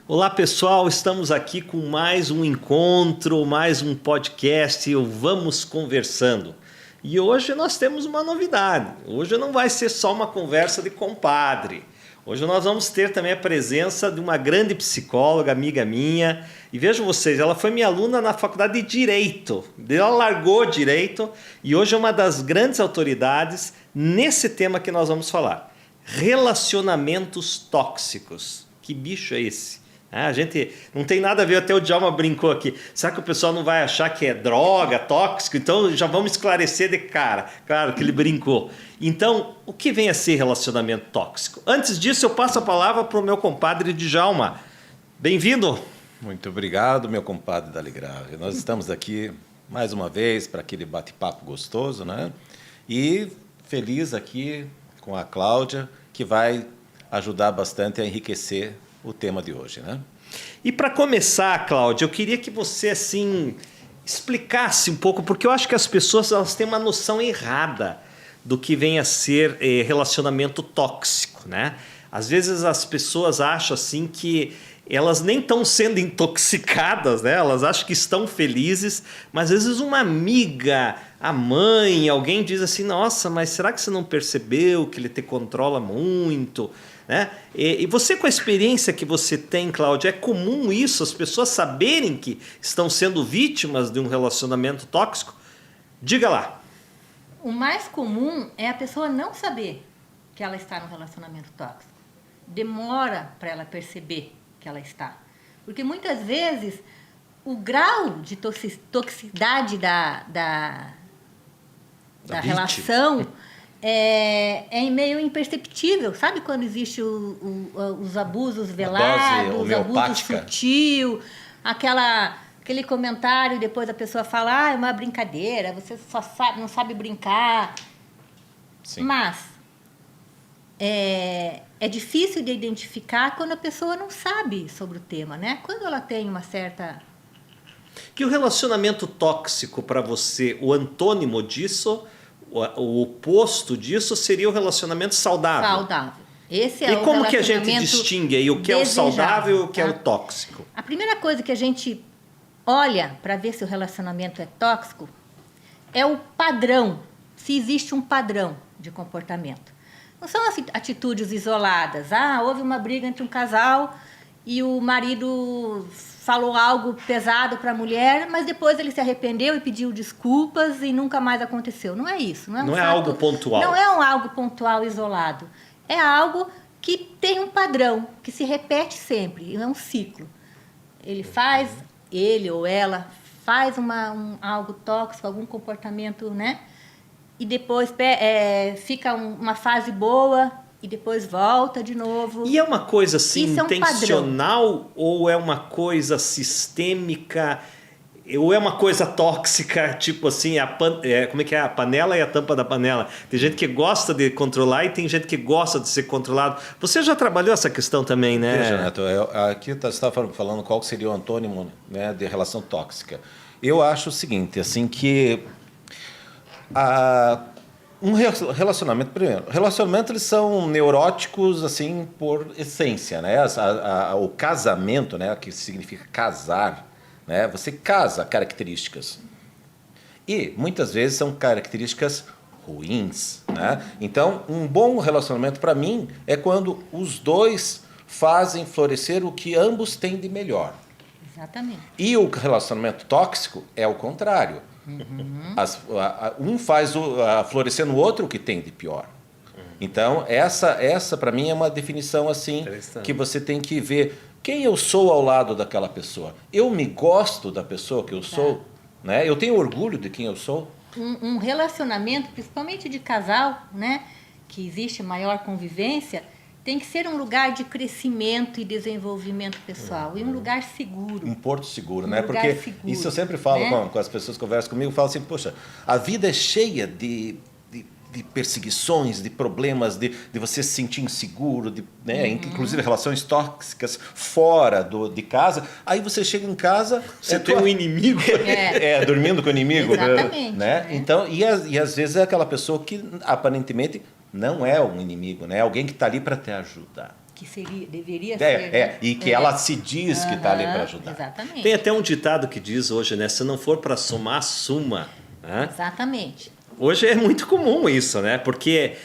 Olá pessoal, estamos aqui com mais um encontro, mais um podcast, o Vamos Conversando. E hoje nós temos uma novidade, hoje não vai ser só uma conversa de compadre. Hoje nós vamos ter também a presença de uma grande psicóloga, amiga minha. E vejam vocês, ela foi minha aluna na faculdade de Direito. Ela largou Direito e hoje é uma das grandes autoridades nesse tema que nós vamos falar. Relacionamentos tóxicos. Que bicho é esse? A gente não tem nada a ver, até o Djalma brincou aqui. Será que o pessoal não vai achar que é droga, tóxico? Então já vamos esclarecer de cara. Claro que ele brincou. Então, o que vem a ser relacionamento tóxico? Antes disso, eu passo a palavra para o meu compadre Djalma. Bem-vindo. Muito obrigado, meu compadre Dali Grave. Nós estamos aqui mais uma vez para aquele bate-papo gostoso, né? E feliz aqui com a Cláudia, que vai ajudar bastante a enriquecer o tema de hoje, né? E para começar, Cláudia, eu queria que você assim explicasse um pouco, porque eu acho que as pessoas elas têm uma noção errada do que vem a ser relacionamento tóxico, né? Às vezes as pessoas acham assim que elas nem estão sendo intoxicadas, né? Elas acham que estão felizes, mas às vezes uma amiga, a mãe, alguém diz assim, nossa, mas será que você não percebeu que ele te controla muito? Né? E você, com a experiência que você tem, Cláudia, é comum isso, as pessoas saberem que estão sendo vítimas de um relacionamento tóxico? Diga lá. O mais comum é a pessoa não saber que ela está num relacionamento tóxico. Demora para ela perceber que ela está. Porque muitas vezes o grau de toxicidade da relação é meio imperceptível. Sabe quando existe os abusos velados, os abusos sutil, aquele comentário e depois a pessoa fala, é uma brincadeira, você só não sabe brincar. Sim. Mas é difícil de identificar quando a pessoa não sabe sobre o tema, né? Quando ela tem uma certa... Que o relacionamento tóxico para você, o antônimo disso, o oposto disso seria o relacionamento saudável. Saudável. Esse é e como que a gente distingue aí o que é o saudável e o que é o tóxico? A primeira coisa que a gente olha para ver se o relacionamento é tóxico é o padrão, se existe um padrão de comportamento. Não são atitudes isoladas. Houve uma briga entre um casal e o marido falou algo pesado para a mulher, mas depois ele se arrependeu e pediu desculpas e nunca mais aconteceu. Não é isso. Não é algo pontual. Não é algo pontual, isolado. É algo que tem um padrão, que se repete sempre. É um ciclo. Ele ou ela faz algo tóxico, algum comportamento, né? E depois fica uma fase boa e depois volta de novo. E é uma coisa assim intencional ou é uma coisa sistêmica ou é uma coisa tóxica, tipo assim, como é que é? A panela e a tampa da panela. Tem gente que gosta de controlar e tem gente que gosta de ser controlado. Você já trabalhou essa questão também, né? Veja, Neto, aqui você estava falando qual seria o antônimo, né, de relação tóxica. Eu acho o seguinte, assim, que um relacionamento, primeiro, relacionamentos eles são neuróticos assim por essência, né? O casamento, né, que significa casar, né? Você casa características e muitas vezes são características ruins, né? Então, um bom relacionamento para mim é quando os dois fazem florescer o que ambos têm de melhor. Exatamente. E o relacionamento tóxico é o contrário. Um faz florescer no outro o que tem de pior. Então, essa para mim é uma definição assim que você tem que ver quem eu sou ao lado daquela pessoa. Eu me gosto da pessoa que eu sou, né? Eu tenho orgulho de quem eu sou. Um relacionamento, principalmente de casal, né, que existe maior convivência, tem que ser um lugar de crescimento e desenvolvimento pessoal e um lugar seguro. Um porto seguro, né? Porque seguro, isso eu sempre falo, né? Com as pessoas que conversam comigo, eu falo assim, poxa, a vida é cheia de perseguições, de problemas, de você se sentir inseguro, né? Inclusive relações tóxicas fora de casa. Aí você chega em casa... Você tem um inimigo. Dormindo com o inimigo. Exatamente. Né? Então, e às vezes é aquela pessoa que aparentemente não é um inimigo, né? Alguém que está ali para te ajudar. que deveria ser. Né? E que ela se diz que está ali para ajudar. Exatamente. Tem até um ditado que diz hoje, né? Se não for para somar, suma. Né? Exatamente. Hoje é muito comum isso, né? Porque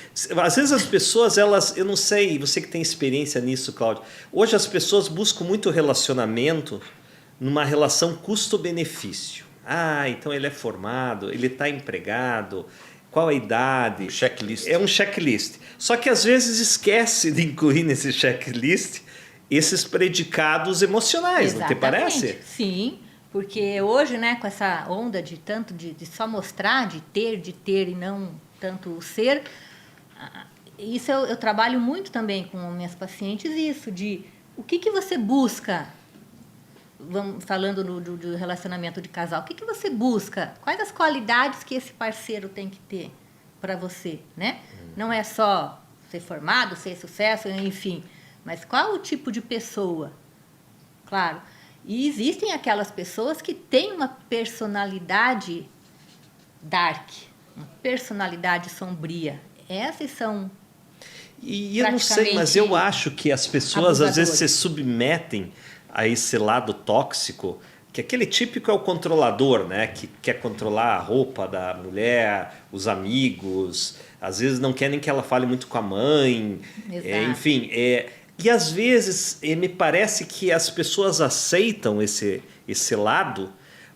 às vezes as pessoas, eu não sei, você que tem experiência nisso, Cláudio, hoje as pessoas buscam muito relacionamento numa relação custo-benefício. Ah, então ele é formado, ele está empregado, qual a idade? Checklist. É um checklist. Só que às vezes esquece de incluir nesse checklist esses predicados emocionais, não te parece? Sim, porque hoje, né, com essa onda de só mostrar, de ter e não tanto o ser, isso eu trabalho muito também com minhas pacientes, isso de o que você busca. Falando do relacionamento de casal, o que você busca? Quais as qualidades que esse parceiro tem que ter para você, né? Não é só ser formado, ser sucesso, enfim, mas qual o tipo de pessoa? Claro. E existem aquelas pessoas que têm uma personalidade dark, uma personalidade sombria. Essas são E eu não sei, mas eu acho que as pessoas às vezes se submetem a esse lado tóxico, que aquele típico é o controlador, né? Que quer controlar a roupa da mulher, os amigos, às vezes não quer nem que ela fale muito com a mãe, enfim. E às vezes me parece que as pessoas aceitam esse lado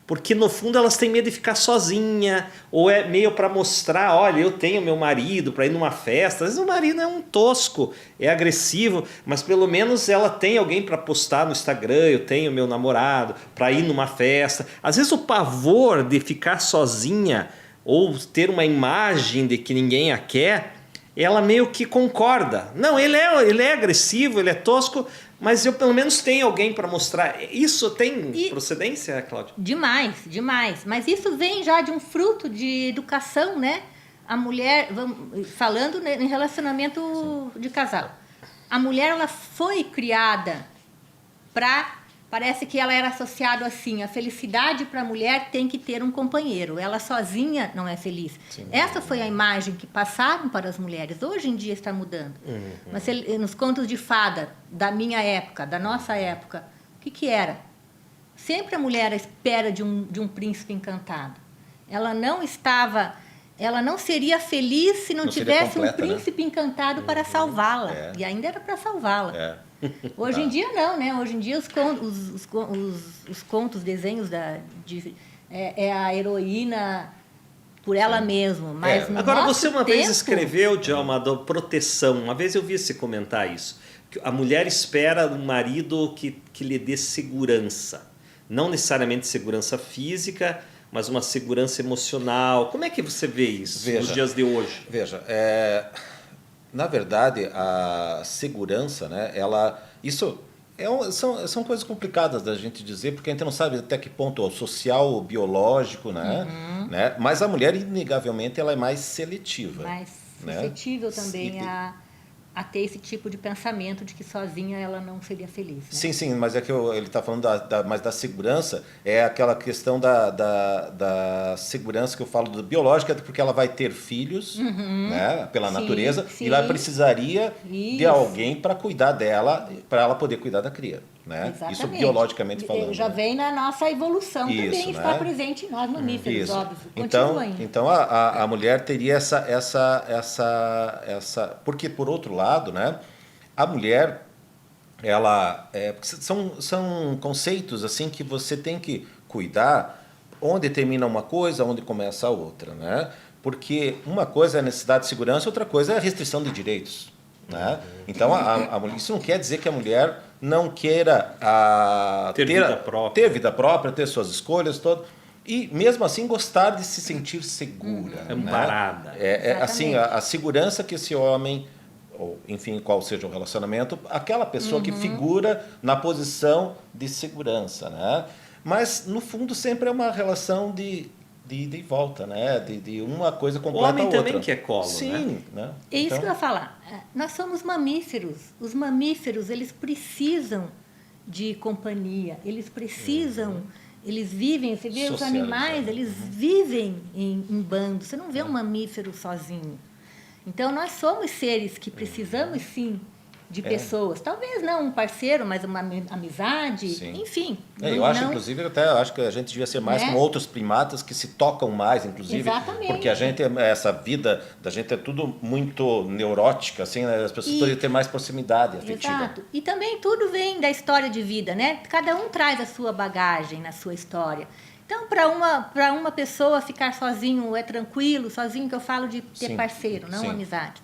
porque no fundo elas têm medo de ficar sozinha, ou é meio para mostrar, olha, eu tenho meu marido para ir numa festa. Às vezes o marido é um tosco, é agressivo, mas pelo menos ela tem alguém para postar no Instagram, eu tenho meu namorado para ir numa festa. Às vezes o pavor de ficar sozinha ou ter uma imagem de que ninguém a quer, ela meio que concorda. Não, ele é agressivo, ele é tosco, mas eu pelo menos tenho alguém para mostrar. Isso tem procedência, Cláudia? Demais, demais. Mas isso vem já de um fruto de educação, né? A mulher, falando em relacionamento de casal, a mulher ela foi criada parece que ela era associada assim, a felicidade para a mulher tem que ter um companheiro, ela sozinha não é feliz. Sim. Essa foi a imagem que passaram para as mulheres. Hoje em dia está mudando. Mas nos contos de fada da minha época, da nossa época, o que era? Sempre a mulher à espera de um príncipe encantado. Ela não seria feliz se não tivesse completa, um príncipe encantado para salvá-la. E ainda era para salvá-la. Hoje em dia não, né? Hoje em dia os contos, desenhos é a heroína por ela mesma. Mas agora você uma vez escreveu, Djalma, da proteção. Uma vez eu vi você comentar isso. Que a mulher espera um marido que lhe dê segurança. Não necessariamente segurança física, mas uma segurança emocional. Como é que você vê isso nos dias de hoje? Veja, na verdade, a segurança, né, isso são coisas complicadas da gente dizer, porque a gente não sabe até que ponto o social, o biológico, né? Mas a mulher, inegavelmente, ela é mais seletiva. Mais suscetível também a ter esse tipo de pensamento de que sozinha ela não seria feliz. Né? Sim, mas é que ele está falando mais da segurança, é aquela questão da segurança que eu falo do biológica, porque ela vai ter filhos, né, pela natureza, e ela precisaria de alguém para cuidar dela, para ela poder cuidar da cria. Né? Isso biologicamente falando. Já vem na nossa evolução também, está presente em nós mamíferos, óbvio. Então a mulher teria essa... Porque, por outro lado, né, a mulher, ela... são conceitos assim que você tem que cuidar onde termina uma coisa, onde começa a outra. Né? Porque uma coisa é a necessidade de segurança, outra coisa é a restrição de direitos. Né? Então, isso não quer dizer que a mulher não queira ter vida própria, ter suas escolhas, tudo. E, mesmo assim, gostar de se sentir segura. Amparada. Né? Assim, a segurança que esse homem, ou enfim, qual seja o relacionamento, aquela pessoa que figura na posição de segurança. Né? Mas, no fundo, sempre é uma relação de volta, né? De uma coisa completa a outra. O homem também quer colo, Sim, né? É isso que eu ia falar. Nós somos mamíferos. Os mamíferos, eles precisam de companhia. Eles precisam... Eles vivem... Você vê os animais, eles vivem em bando. Você não vê um mamífero sozinho. Então, nós somos seres que precisamos, sim, de pessoas. Talvez não um parceiro, mas uma amizade, Sim. enfim. Eu acho, inclusive, acho que a gente devia ser mais como outros primatas que se tocam mais, inclusive. Exatamente. Porque a gente, essa vida da gente é tudo muito neurótica, assim, né? As pessoas poderiam ter mais proximidade afetiva. Exato. E também tudo vem da história de vida, né? Cada um traz a sua bagagem na sua história. Então, para uma pessoa ficar sozinho é tranquilo, sozinho que eu falo de ter parceiro, não amizade,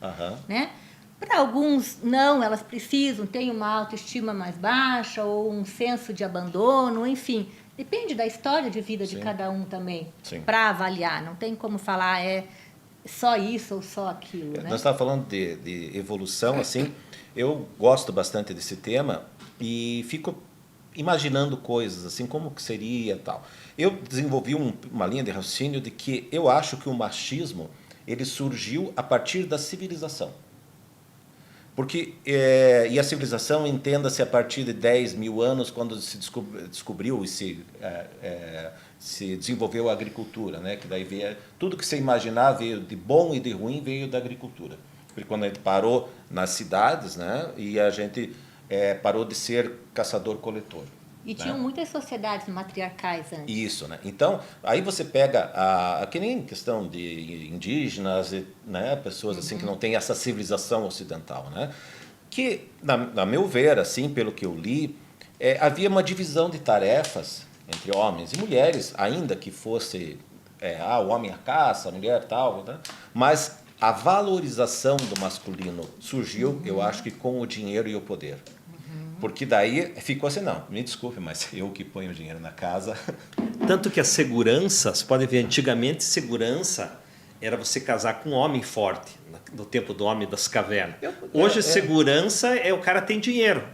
né? Para alguns, não, elas precisam, têm uma autoestima mais baixa ou um senso de abandono, enfim. Depende da história de vida de cada um também, para avaliar. Não tem como falar só isso ou só aquilo, né? Nós estávamos falando de evolução, assim. Eu gosto bastante desse tema e fico imaginando coisas, assim, como que seria e tal. Eu desenvolvi uma linha de raciocínio de que eu acho que o machismo ele surgiu a partir da civilização. Porque, e a civilização, entenda-se a partir de 10 mil anos, quando se descobriu e se desenvolveu a agricultura, né? Que daí veio, tudo que você imaginar veio de bom e de ruim veio da agricultura. Porque quando a gente parou nas cidades, né? E a gente parou de ser caçador-coletor. E tinham muitas sociedades matriarcais antes. Isso, né? Então, aí você pega, que nem questão de indígenas, né? Pessoas assim que não têm essa civilização ocidental, né? Que, na meu ver, assim, pelo que eu li, havia uma divisão de tarefas entre homens e mulheres, ainda que fosse o homem a caça, a mulher tal, né? Mas a valorização do masculino surgiu, eu acho que com o dinheiro e o poder. Porque daí ficou assim, não, me desculpe, mas eu que ponho o dinheiro na casa. Tanto que a segurança, você pode ver, antigamente segurança era você casar com um homem forte, no tempo do homem das cavernas. Hoje segurança é o cara tem dinheiro.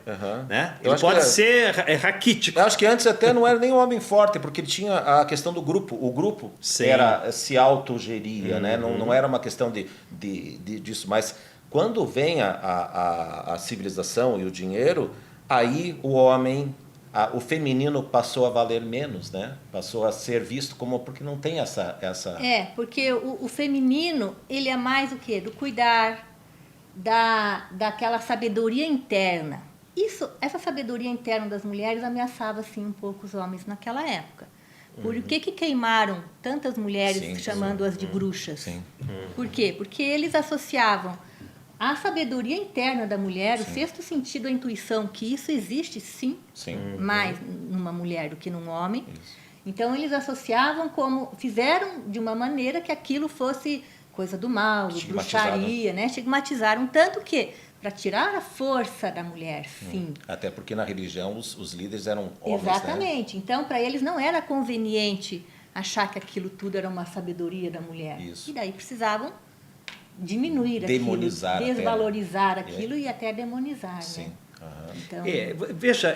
Né? Ele pode ser raquítico. Eu acho que antes até não era nem um homem forte, porque ele tinha a questão do grupo. O grupo se autogeria, né? Não era uma questão disso. Mas quando vem a civilização e o dinheiro, aí o homem, o feminino passou a valer menos, né? Passou a ser visto como porque não tem essa... porque o feminino, ele é mais o quê? Do cuidar, daquela sabedoria interna. Essa sabedoria interna das mulheres ameaçava, sim, um pouco os homens naquela época. Por que queimaram tantas mulheres, chamando-as de bruxas? Por quê? Porque eles associavam a sabedoria interna da mulher, o sexto sentido, a intuição, que isso existe sim. Mais numa mulher do que num homem. Então, eles associavam fizeram de uma maneira que aquilo fosse coisa do mal, bruxaria, né? Estigmatizaram tanto que, para tirar a força da mulher, sim. Até porque na religião os líderes eram homens, exatamente. Né? Então, para eles não era conveniente achar que aquilo tudo era uma sabedoria da mulher. E daí precisavam diminuir demonizar aquilo, desvalorizar aquilo e até demonizar. Né? Então... veja,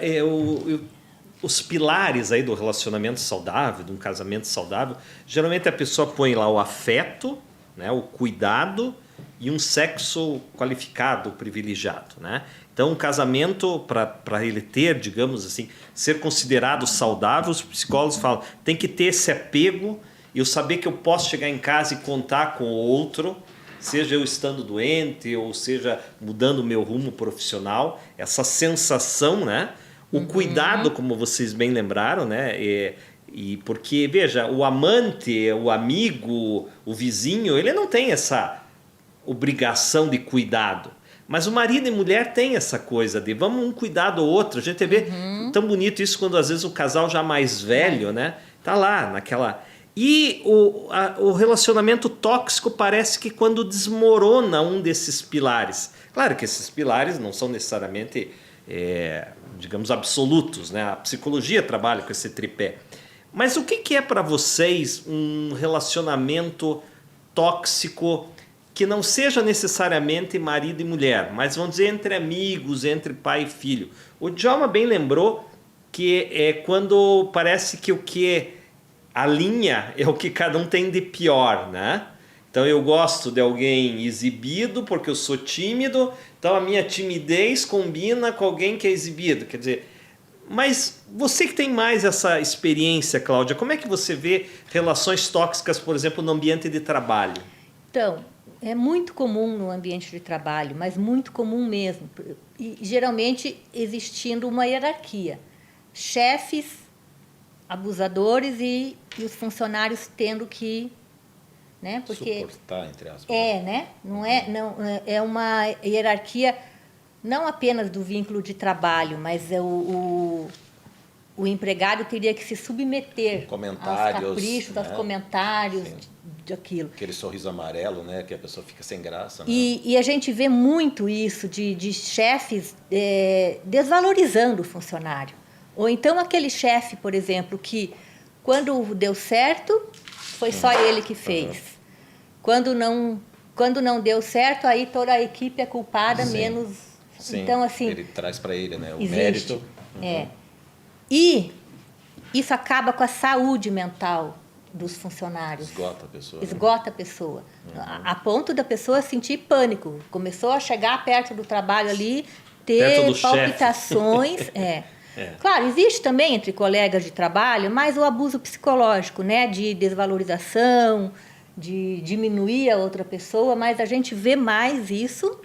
os pilares aí do relacionamento saudável, de um casamento saudável, geralmente a pessoa põe lá o afeto, né, o cuidado e um sexo qualificado, privilegiado. Né? Então, um casamento, para ele ter, digamos assim, ser considerado saudável, os psicólogos falam, tem que ter esse apego e eu saber que eu posso chegar em casa e contar com o outro, seja eu estando doente ou seja mudando o meu rumo profissional, essa sensação, né? O cuidado, como vocês bem lembraram, né? E porque, veja, o amante, o amigo, o vizinho, ele não tem essa obrigação de cuidado. Mas o marido e mulher tem essa coisa de vamos um cuidar do outro. A gente vê tão bonito isso quando às vezes o casal já mais velho, né? Tá lá naquela... E o relacionamento tóxico parece que quando desmorona um desses pilares. Claro que esses pilares não são necessariamente, digamos, absolutos, né? A psicologia trabalha com esse tripé. Mas o que é para vocês um relacionamento tóxico que não seja necessariamente marido e mulher, mas vamos dizer entre amigos, entre pai e filho? O Djalma bem lembrou que é quando parece que o que a linha é o que cada um tem de pior, né? Então eu gosto de alguém exibido porque eu sou tímido, então a minha timidez combina com alguém que é exibido. Quer dizer, mas você que tem mais essa experiência, Cláudia, como é que você vê relações tóxicas, por exemplo, no ambiente de trabalho? Então, É muito comum no ambiente de trabalho, mas muito comum mesmo. E geralmente existindo uma hierarquia. Chefes, abusadores e os funcionários tendo que, né? Porque suportar, entre aspas. né? É uma hierarquia não apenas do vínculo de trabalho, mas o empregado teria que se submeter Comentários, aos caprichos, aos comentários daquilo. Aquele sorriso amarelo, né? Que a pessoa fica sem graça. Né? E a gente vê muito isso de chefes desvalorizando o funcionário. Ou então aquele chefe, por exemplo, que quando deu certo, foi só ele que fez. Quando não deu certo, aí toda a equipe é culpada, menos... Sim, então, assim, ele traz para ele, né? O existe, mérito. E isso acaba com a saúde mental dos funcionários. Esgota a pessoa. Esgota a pessoa. A ponto da pessoa sentir pânico. Começou a chegar perto do trabalho ali, ter palpitações. Claro, existe também entre colegas de trabalho, mas o abuso psicológico, né? De desvalorização, de diminuir a outra pessoa, mas a gente vê mais isso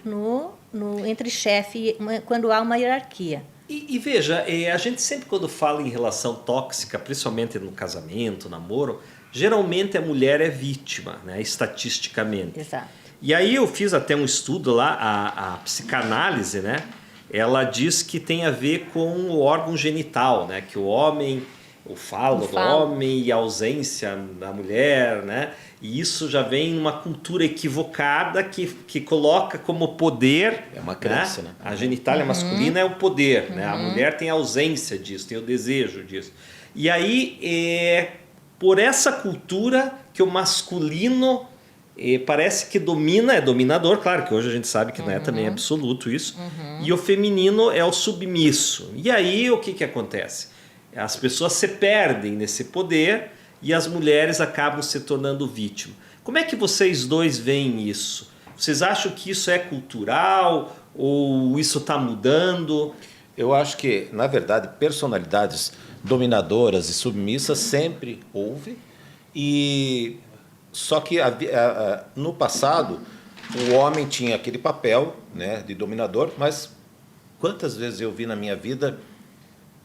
entre chefe quando há uma hierarquia. E veja, a gente sempre quando fala em relação tóxica, principalmente no casamento, namoro, geralmente a mulher é vítima, né, estatisticamente. Exato. E aí eu fiz até um estudo lá, a psicanálise, né? Ela diz que tem a ver com o órgão genital, né? Que o homem, o falo do homem e a ausência da mulher, né? E isso já vem numa cultura equivocada que coloca como poder... É uma crença, né? A genitália masculina é o poder, né? A mulher tem a ausência disso, tem o desejo disso. E aí, por essa cultura que o masculino parece que domina, é dominador, claro que hoje a gente sabe que não é também absoluto isso, e o feminino é o submisso. E aí o que acontece? As pessoas se perdem nesse poder e as mulheres acabam se tornando vítimas. Como é que vocês dois veem isso? Vocês acham que isso é cultural ou isso está mudando? Eu acho que, na verdade, personalidades dominadoras e submissas sempre houve. Só que no passado o homem tinha aquele papel, né, de dominador, mas quantas vezes eu vi na minha vida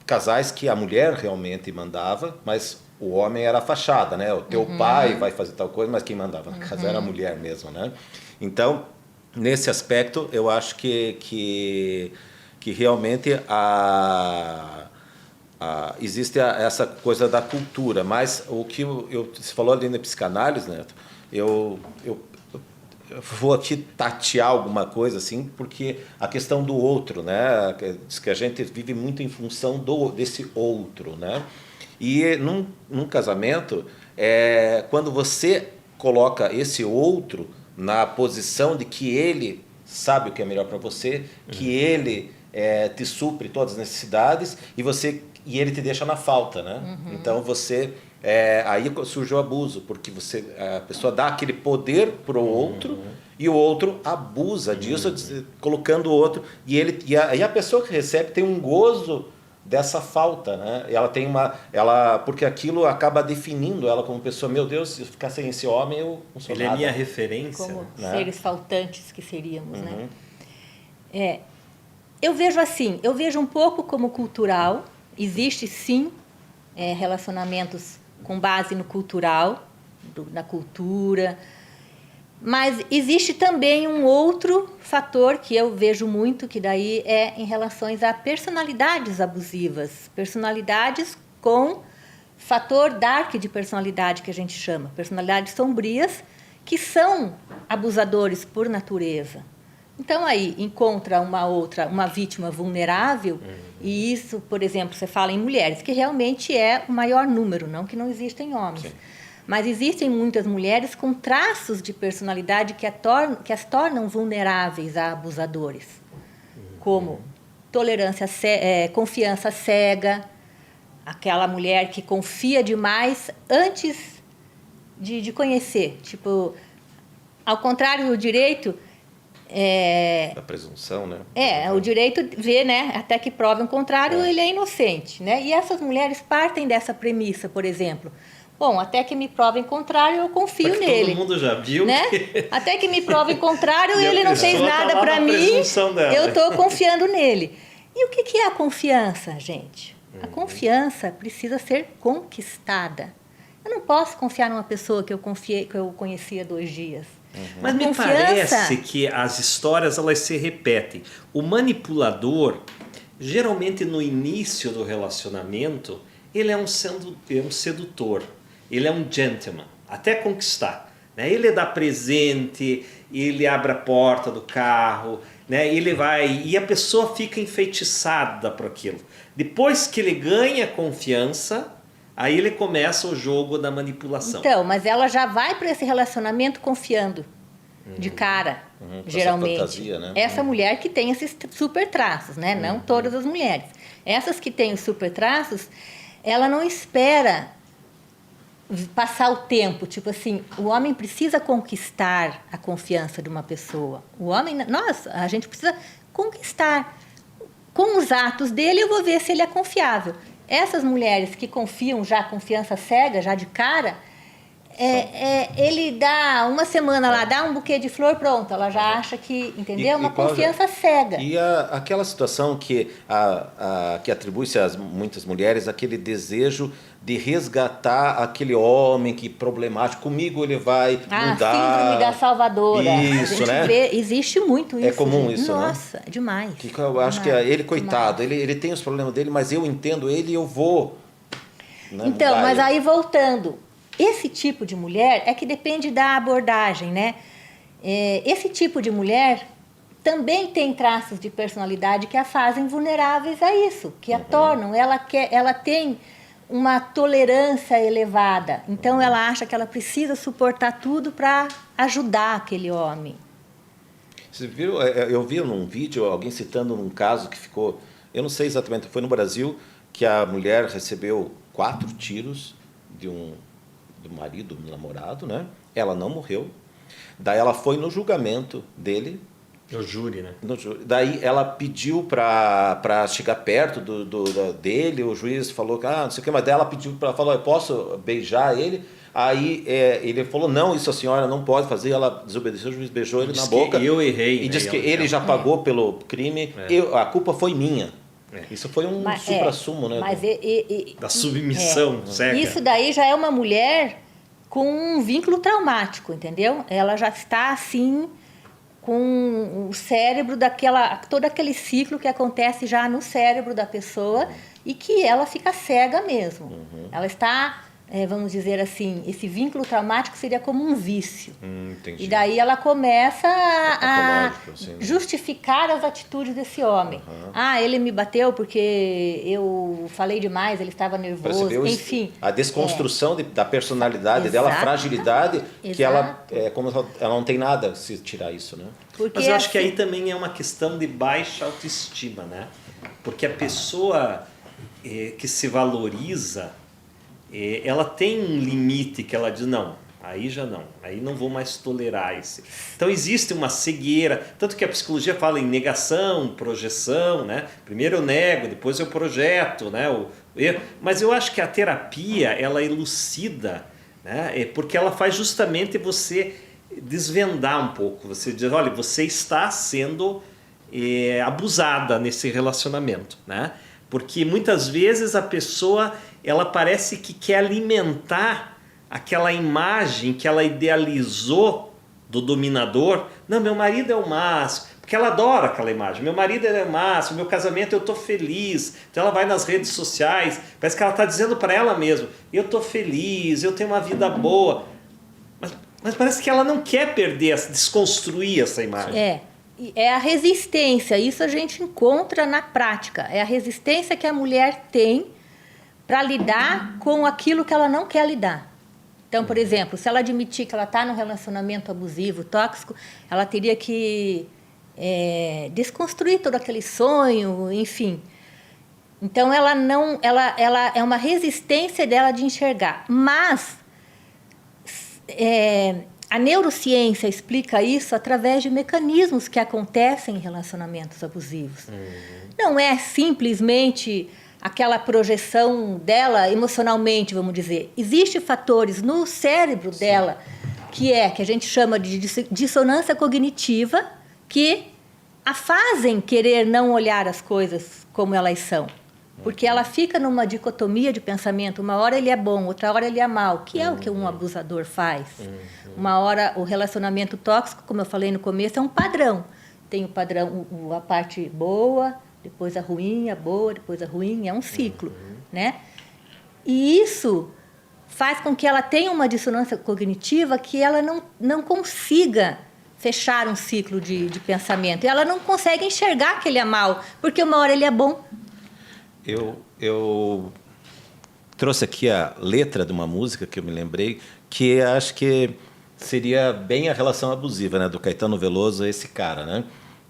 casais que a mulher realmente mandava, mas o homem era a fachada, né? O teu pai vai fazer tal coisa, mas quem mandava na casa era a mulher mesmo, né? Então, nesse aspecto, eu acho que realmente existe essa coisa da cultura, mas o que você falou ali na psicanálise, Neto, eu vou aqui tatear alguma coisa assim, porque a questão do outro, né? Diz que a gente vive muito em função desse outro, né? E num casamento, quando você coloca esse outro na posição de que ele sabe o que é melhor para você, que ele te supre todas as necessidades e ele te deixa na falta, né? Então você aí surge o abuso, porque a pessoa dá aquele poder pro outro e o outro abusa disso, colocando o outro e a pessoa que recebe tem um gozo dessa falta, né? Porque aquilo acaba definindo ela como pessoa. Meu Deus, se eu ficar sem esse homem, eu não sou nada. Ele é minha referência. Como né? seres faltantes que seríamos, né? Eu vejo um pouco como cultural. Existe, sim, relacionamentos com base no cultural, na cultura, mas existe também um outro fator que eu vejo muito, que daí é em relações a personalidades abusivas, personalidades com fator dark de personalidade, que a gente chama, personalidades sombrias, que são abusadores por natureza. Então, aí, encontra uma vítima vulnerável, e isso, por exemplo, você fala em mulheres, que realmente é o maior número, não que não existem homens. Sim. Mas existem muitas mulheres com traços de personalidade que as tornam vulneráveis a abusadores, como confiança cega, aquela mulher que confia demais antes de conhecer. Tipo, ao contrário do direito... Da presunção, né? O direito vê, né? Até que prove o contrário, ele é inocente, né? E essas mulheres partem dessa premissa, por exemplo. Bom, até que me provem contrário, eu confio Porque nele. todo mundo já viu, né? que... Até que me provem contrário, E a ele não fez pessoa tá nada lá para na mim, presunção dela. eu estou confiando nele. E o que é a confiança, gente? A confiança precisa ser conquistada. Eu não posso confiar numa pessoa que eu conheci há 2 dias. Mas A me parece que as histórias elas se repetem. O manipulador, geralmente no início do relacionamento, ele é um sedutor, ele é um gentleman, até conquistar. Né? Ele dá presente, ele abre a porta do carro, né? Ele vai e a pessoa fica enfeitiçada por aquilo. Depois que ele ganha confiança, aí ele começa o jogo da manipulação. Então, mas ela já vai para esse relacionamento confiando de cara, geralmente. Essa fantasia, né? Essa mulher que tem esses super traços, né? Não todas as mulheres. Essas que têm os super traços, ela não espera passar o tempo, tipo assim, o homem precisa conquistar a confiança de uma pessoa. O homem, a gente precisa conquistar. Com os atos dele, eu vou ver se ele é confiável. Essas mulheres que confiam já, confiança cega, já de cara, ele dá uma semana lá, dá um buquê de flor, pronto, ela já acha que, entendeu? Uma confiança cega. E aquela situação que atribui-se a muitas mulheres, aquele desejo de resgatar aquele homem que problemático, comigo ele vai mudar. A síndrome da salvadora. Isso, a gente vê, existe muito isso. É comum gente. isso, Nossa, é demais. Que eu acho que ele, coitado, ele tem os problemas dele, mas eu entendo ele e eu vou. Né, então, mas aí voltando, esse tipo de mulher é que depende da abordagem, né? Esse tipo de mulher também tem traços de personalidade que a fazem vulneráveis a isso, que a tornam. Ela tem uma tolerância elevada. Então, ela acha que ela precisa suportar tudo para ajudar aquele homem. Você viu? Eu vi num vídeo alguém citando um caso que ficou... Eu não sei exatamente, foi no Brasil, que a mulher recebeu 4 tiros do marido, do namorado, né? Ela não morreu. Daí ela foi no julgamento dele. No júri, né? Daí ela pediu para chegar perto dele, o juiz falou que, não sei o que, mas daí ela pediu falou, eu posso beijar ele? Aí ele falou, não, isso a senhora não pode fazer, ela desobedeceu, o juiz beijou ele na boca. Eu errei. E disse que ele já pagou pelo crime, a culpa foi minha. Isso foi um supra-sumo, né? Mas da submissão cega. Isso daí já é uma mulher com um vínculo traumático, entendeu? Ela já está assim com o cérebro todo aquele ciclo que acontece já no cérebro da pessoa e que ela fica cega mesmo. Ela está, vamos dizer assim, esse vínculo traumático seria como um vício. Entendi. E daí ela começa a assim, né? justificar as atitudes desse homem. Ele me bateu porque eu falei demais, ele estava nervoso, enfim. A desconstrução da personalidade dela, a fragilidade, que ela, como ela não tem nada se tirar isso, né? Porque mas eu acho que aí também é uma questão de baixa autoestima, né? Porque a pessoa que se valoriza, ela tem um limite que ela diz, não, aí já não, aí não vou mais tolerar isso. Então existe uma cegueira, tanto que a psicologia fala em negação, projeção, né? Primeiro eu nego, depois eu projeto, né? Mas eu acho que a terapia, ela elucida, né? Porque ela faz justamente você desvendar um pouco, você diz, olha, você está sendo abusada nesse relacionamento, né? Porque muitas vezes a pessoa, ela parece que quer alimentar aquela imagem que ela idealizou do dominador. Não, meu marido é o máximo, porque ela adora aquela imagem. Meu marido é o máximo, meu casamento eu estou feliz. Então ela vai nas redes sociais, parece que ela está dizendo para ela mesma, eu estou feliz, eu tenho uma vida boa. Mas parece que ela não quer desconstruir essa imagem. É a resistência, isso a gente encontra na prática. É a resistência que a mulher tem para lidar com aquilo que ela não quer lidar. Então, por exemplo, se ela admitir que ela está num relacionamento abusivo, tóxico, ela teria que desconstruir todo aquele sonho, enfim. Então, ela é uma resistência dela de enxergar. Mas a neurociência explica isso através de mecanismos que acontecem em relacionamentos abusivos. Não é simplesmente aquela projeção dela emocionalmente, vamos dizer. Existem fatores no cérebro dela que a gente chama de dissonância cognitiva, que a fazem querer não olhar as coisas como elas são. Porque ela fica numa dicotomia de pensamento. Uma hora ele é bom, outra hora ele é mau, que é o que um abusador faz. Uma hora o relacionamento tóxico, como eu falei no começo, é um padrão. Tem o padrão, a parte boa, depois a ruim, a boa, depois a ruim, é um ciclo, né? E isso faz com que ela tenha uma dissonância cognitiva que ela não consiga fechar um ciclo de pensamento. E ela não consegue enxergar que ele é mau, porque uma hora ele é bom. Eu trouxe aqui a letra de uma música que eu me lembrei, que acho que seria bem a relação abusiva, né, do Caetano Veloso, esse cara, né?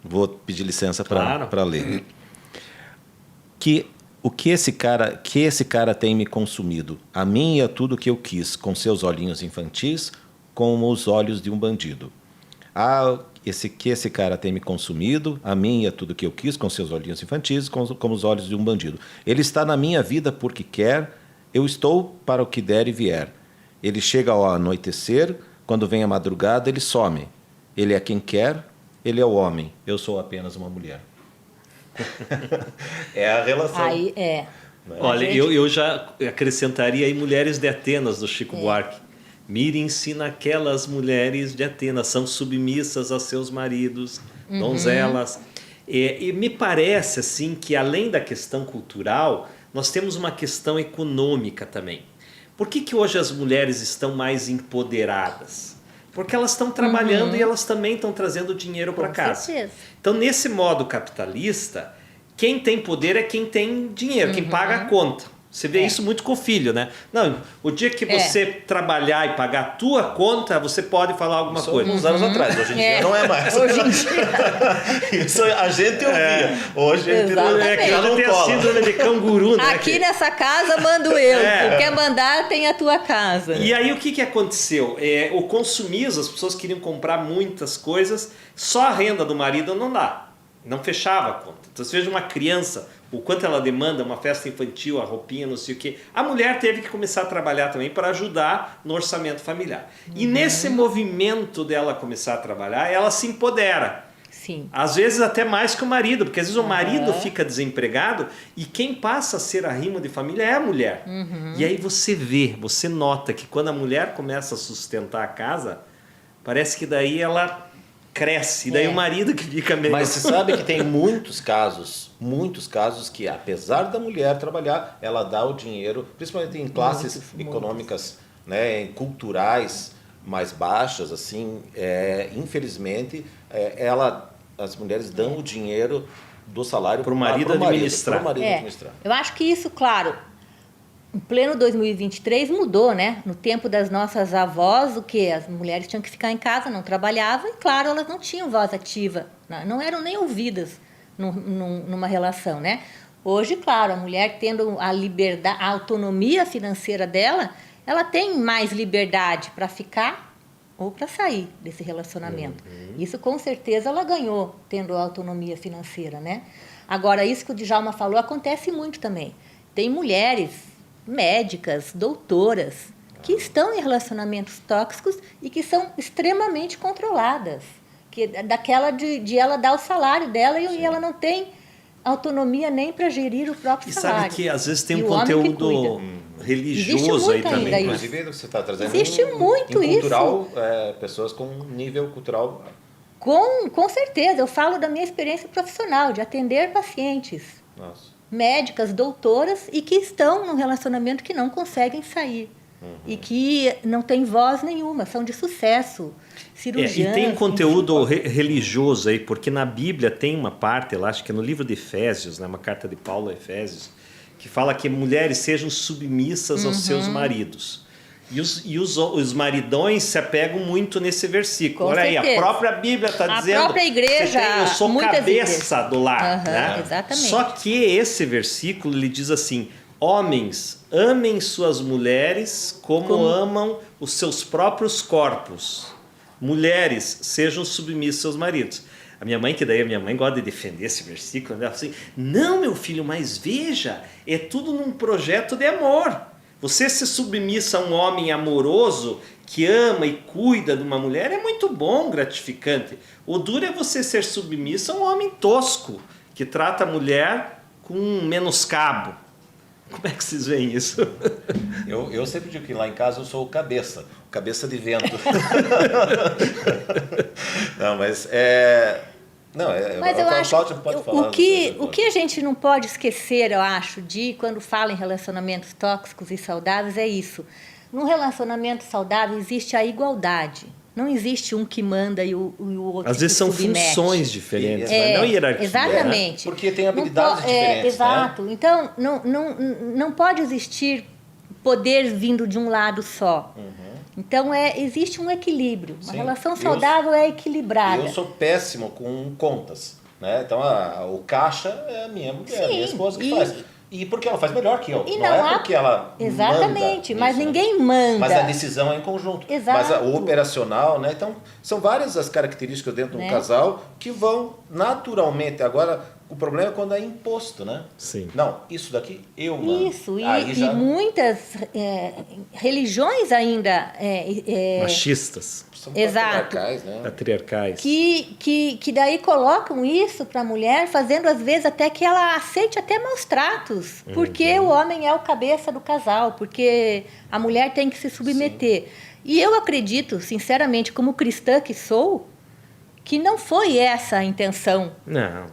Vou pedir licença para ler. Que esse cara tem me consumido, a mim e a tudo que eu quis, com seus olhinhos infantis, como os olhos de um bandido. Esse cara tem me consumido, a mim e a tudo que eu quis, com seus olhinhos infantis, como os olhos de um bandido. Ele está na minha vida porque quer, eu estou para o que der e vier. Ele chega ao anoitecer, quando vem a madrugada, ele some. Ele é quem quer, ele é o homem, eu sou apenas uma mulher. É a relação. Aí é. Olha, eu já acrescentaria aí Mulheres de Atenas, do Chico Buarque. Mirem-se naquelas mulheres de Atenas, são submissas a seus maridos, donzelas. E me parece assim que, além da questão cultural, nós temos uma questão econômica também. Por que hoje as mulheres estão mais empoderadas? Porque elas estão trabalhando e elas também estão trazendo dinheiro para casa. Certeza. Então, nesse modo capitalista, quem tem poder é quem tem dinheiro, quem paga a conta. Você vê isso muito com o filho, né? Não, o dia que você trabalhar e pagar a tua conta, você pode falar alguma coisa. Uns anos atrás, hoje em dia não é mais. Hoje em dia. Isso a gente ouvia. Hoje a gente não, já não tem a síndrome de canguru, né? Aqui nessa casa mando eu. Tu quer mandar, tem a tua casa. E aí o que aconteceu? O consumismo, as pessoas queriam comprar muitas coisas, só a renda do marido não dá. Não fechava a conta. Então, você veja uma criança, o quanto ela demanda, uma festa infantil, a roupinha, não sei o quê. A mulher teve que começar a trabalhar também para ajudar no orçamento familiar. E nesse movimento dela começar a trabalhar, ela se empodera. Sim. Às vezes até mais que o marido, porque às vezes o marido fica desempregado e quem passa a ser arrimo de família é a mulher. E aí você nota que quando a mulher começa a sustentar a casa, parece que daí ela cresce, daí o marido que fica meio... Mas você sabe que tem muitos casos que, apesar da mulher trabalhar, ela dá o dinheiro, principalmente em classes econômicas, né, culturais mais baixas, assim, infelizmente, as mulheres dão o dinheiro do salário para o marido administrar. Eu acho que isso, claro, em pleno 2023 mudou, né? No tempo das nossas avós, o que? As mulheres tinham que ficar em casa, não trabalhavam, e claro, elas não tinham voz ativa, não eram nem ouvidas numa relação, né? Hoje, claro, a mulher tendo a liberdade, a autonomia financeira dela, ela tem mais liberdade para ficar ou para sair desse relacionamento. Isso, com certeza, ela ganhou tendo a autonomia financeira, né? Agora, isso que o Djalma falou acontece muito também. Tem mulheres médicas, doutoras, que estão em relacionamentos tóxicos e que são extremamente controladas. Daquela de ela dar o salário dela e ela não tem autonomia nem para gerir o próprio salário. E sabe que às vezes tem um conteúdo religioso aí também. Inclusive, você está trazendo existe muito cultural, isso. Pessoas com nível cultural... Com certeza. Eu falo da minha experiência profissional, de atender pacientes. Nossa. Médicas, doutoras, e que estão num relacionamento que não conseguem sair. E que não tem voz nenhuma, são de sucesso, cirurgiãs. E tem um conteúdo religioso aí, porque na Bíblia tem uma parte, eu acho que é no livro de Efésios, né, uma carta de Paulo a Efésios, que fala que mulheres sejam submissas aos seus maridos. E os maridões se apegam muito nesse versículo. Olha aí, a própria Bíblia está dizendo... A própria igreja... eu sou cabeça do lar. Né? Exatamente. Só que esse versículo, ele diz assim... Homens, amem suas mulheres como amam os seus próprios corpos. Mulheres, sejam submissas aos maridos. minha mãe, que daí a minha mãe gosta de defender esse versículo, ela fala assim, não, meu filho, mas veja, é tudo num projeto de amor. Você se submissa a um homem amoroso que ama e cuida de uma mulher é muito bom, gratificante. O duro é você ser submissa a um homem tosco, que trata a mulher com menoscabo. Como é que vocês veem isso? Eu sempre digo que lá em casa eu sou o cabeça de vento. Não, mas Mas eu acho pode falar, o que a gente não pode esquecer, eu acho, de quando fala em relacionamentos tóxicos e saudáveis é isso. Num relacionamento saudável existe a igualdade. Não existe um que manda e o outro às vezes são submete. Funções diferentes, mas não hierarquia. Exatamente. Né? Porque tem habilidades diferentes. Exato. Né? Então, não pode existir poder vindo de um lado só. Então, existe um equilíbrio. Uma relação saudável é equilibrada. Eu sou péssimo com contas. Né? Então, o caixa é a minha mulher, a minha esposa que faz. E porque ela faz melhor que eu. E não é porque ela exatamente, manda mas nisso, ninguém né? manda. Mas a decisão é em conjunto. Exato. Mas o operacional, né? Então, são várias as características dentro de um casal que vão naturalmente. Agora, o problema é quando é imposto, né? Sim. Não, isso daqui eu mando. Isso, e muitas religiões ainda... machistas. São exato. patriarcais, né? Patriarcais. Que daí colocam isso para a mulher, fazendo às vezes até que ela aceite até maus tratos, porque o homem é o cabeça do casal, porque a mulher tem que se submeter. Sim. E eu acredito, sinceramente, como cristã que sou, que não foi essa a intenção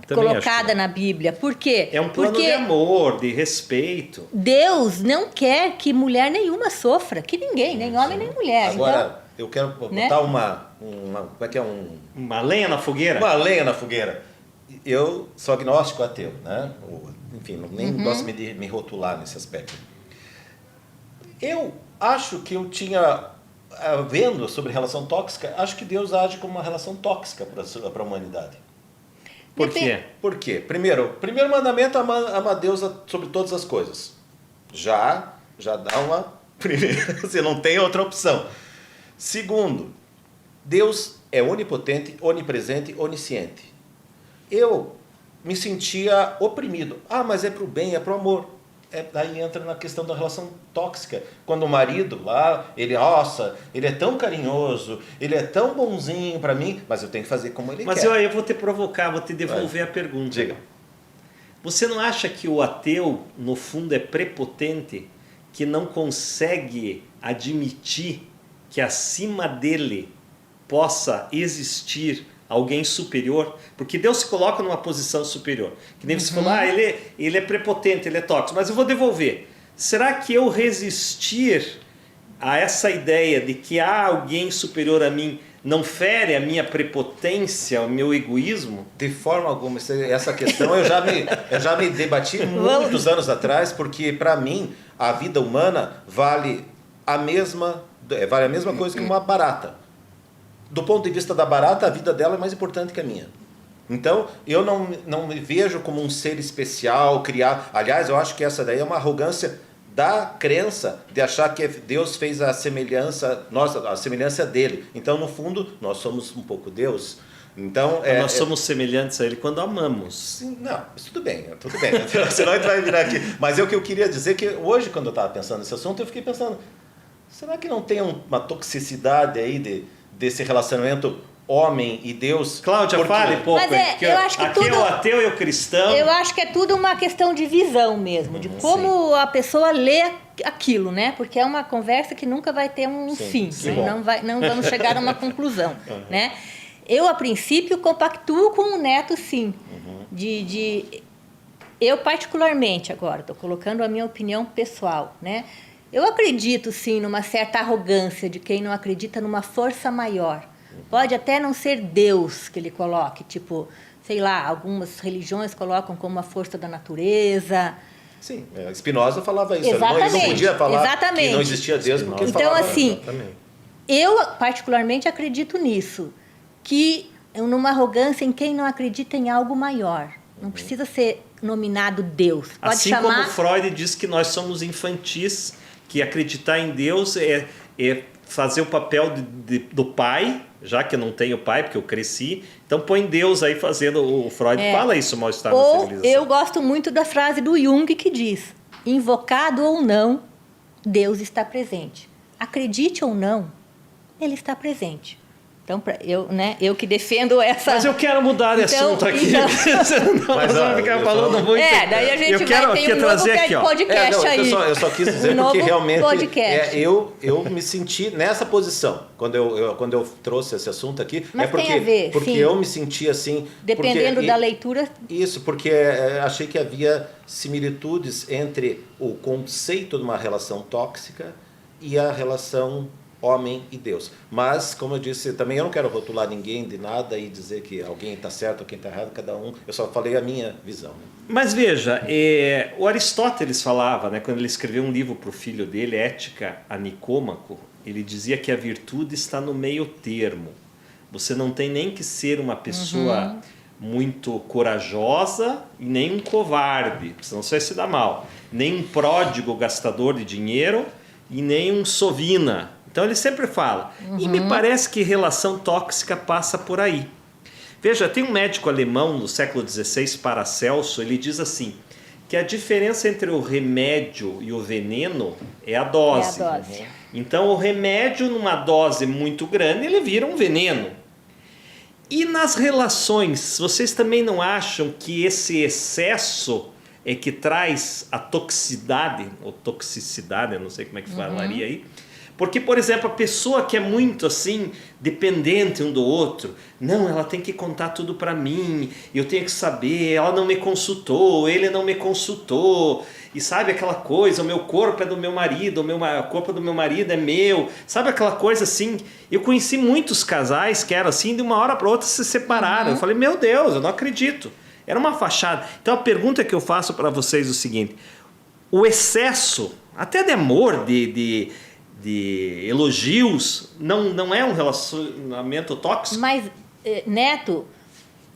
colocada na Bíblia. Por quê? É um plano de amor, de respeito. Deus não quer que mulher nenhuma sofra, que ninguém, nem homem nem mulher. Agora, então, eu quero botar como é que é uma lenha na fogueira? Uma lenha na fogueira. Eu sou agnóstico ateu, né? Enfim, nem gosto de me rotular nesse aspecto. Eu acho que eu tinha... vendo sobre relação tóxica, acho que Deus age como uma relação tóxica para a humanidade. Por quê? Por quê? Primeiro mandamento, ama a Deus sobre todas as coisas. Já dá uma... Primeiro, você não tem outra opção. Segundo, Deus é onipotente, onipresente, onisciente. Eu me sentia oprimido. Mas é para o bem, é para o amor. Daí entra na questão da relação tóxica. Quando o marido lá, ele é tão carinhoso, ele é tão bonzinho para mim, mas eu tenho que fazer como ele quer. Mas eu vou te provocar, vou te devolver a pergunta. Diga. Você não acha que o ateu, no fundo, é prepotente, que não consegue admitir que acima dele possa existir alguém superior? Porque Deus se coloca numa posição superior. Que nem você falou, ele é prepotente, ele é tóxico. Mas eu vou devolver. Será que eu resistir a essa ideia de que há alguém superior a mim não fere a minha prepotência, o meu egoísmo? De forma alguma. Essa questão eu já me debati muitos anos atrás, porque para mim a vida humana vale a mesma coisa que uma barata. Do ponto de vista da barata, a vida dela é mais importante que a minha. Então, eu não me vejo como um ser especial, criar... Aliás, eu acho que essa daí é uma arrogância da crença de achar que Deus fez a semelhança dele. Então, no fundo, nós somos um pouco Deus. Então, nós somos semelhantes a ele quando amamos. Sim, não, mas tudo bem. Senão a gente vai virar aqui. Mas o que eu queria dizer que hoje, quando eu estava pensando nesse assunto, eu fiquei pensando, será que não tem uma toxicidade aí desse relacionamento homem e Deus? Cláudia, fale pouco. Mas eu acho que aqui é o ateu e o cristão. Eu acho que é tudo uma questão de visão mesmo, de como a pessoa lê aquilo, né? Porque é uma conversa que nunca vai ter um fim, né? Não vamos chegar a uma conclusão, né? Eu, a princípio, compactuo com o Neto, sim. Eu, particularmente, agora, estou colocando a minha opinião pessoal, né? Eu acredito, sim, numa certa arrogância de quem não acredita numa força maior. Pode até não ser Deus que ele coloque, tipo, sei lá, algumas religiões colocam como a força da natureza. Sim, Spinoza falava isso. Exatamente. Ele não podia falar que não existia Deus porque então, falava... assim, eu particularmente acredito nisso, que numa arrogância em quem não acredita em algo maior. Não precisa ser nominado Deus. Pode assim chamar... como Freud diz que nós somos infantis, que acreditar em Deus é fazer o papel do pai, já que eu não tenho pai, porque eu cresci, então põe Deus aí fazendo, o Freud fala isso, mal-estar na Ou civilização. eu gosto muito da frase do Jung que diz, invocado ou não, Deus está presente. Acredite ou não, Ele está presente. Então, eu que defendo essa... Mas eu quero mudar de assunto aqui. Nós vamos ficar falando muito. Daí a gente quero vai ter trazer aqui, podcast aí. Eu só quis dizer porque realmente podcast. eu me senti nessa posição quando eu trouxe esse assunto aqui. Mas tem a ver, porque sim. eu me senti assim... Dependendo da leitura... Isso, porque achei que havia similitudes entre o conceito de uma relação tóxica e a relação homem e Deus. Mas, como eu disse, também eu não quero rotular ninguém de nada e dizer que alguém está certo ou quem está errado, cada um. Eu só falei a minha visão. Mas veja, o Aristóteles falava, né, quando ele escreveu um livro para o filho dele, Ética a Nicômaco, ele dizia que a virtude está no meio termo. Você não tem nem que ser uma pessoa muito corajosa e nem um covarde, senão você vai se dar mal. Nem um pródigo gastador de dinheiro e nem um sovina. Então ele sempre fala. E me parece que relação tóxica passa por aí. Veja, tem um médico alemão no século XVI, Paracelso, ele diz assim, que a diferença entre o remédio e o veneno é a dose. Então o remédio, numa dose muito grande, ele vira um veneno. E nas relações, vocês também não acham que esse excesso é que traz a toxicidade, ou toxicidade, eu não sei como é que falaria aí, porque, por exemplo, a pessoa que é muito assim, dependente um do outro, não, ela tem que contar tudo para mim, eu tenho que saber, ela não me consultou, ele não me consultou, e sabe aquela coisa, o meu corpo é do meu marido, o corpo do meu marido é meu, sabe aquela coisa assim? Eu conheci muitos casais que eram assim, de uma hora para outra se separaram, eu falei, meu Deus, eu não acredito, era uma fachada. Então a pergunta que eu faço para vocês é o seguinte, o excesso, até de amor, de elogios, não é um relacionamento tóxico? Mas, Neto,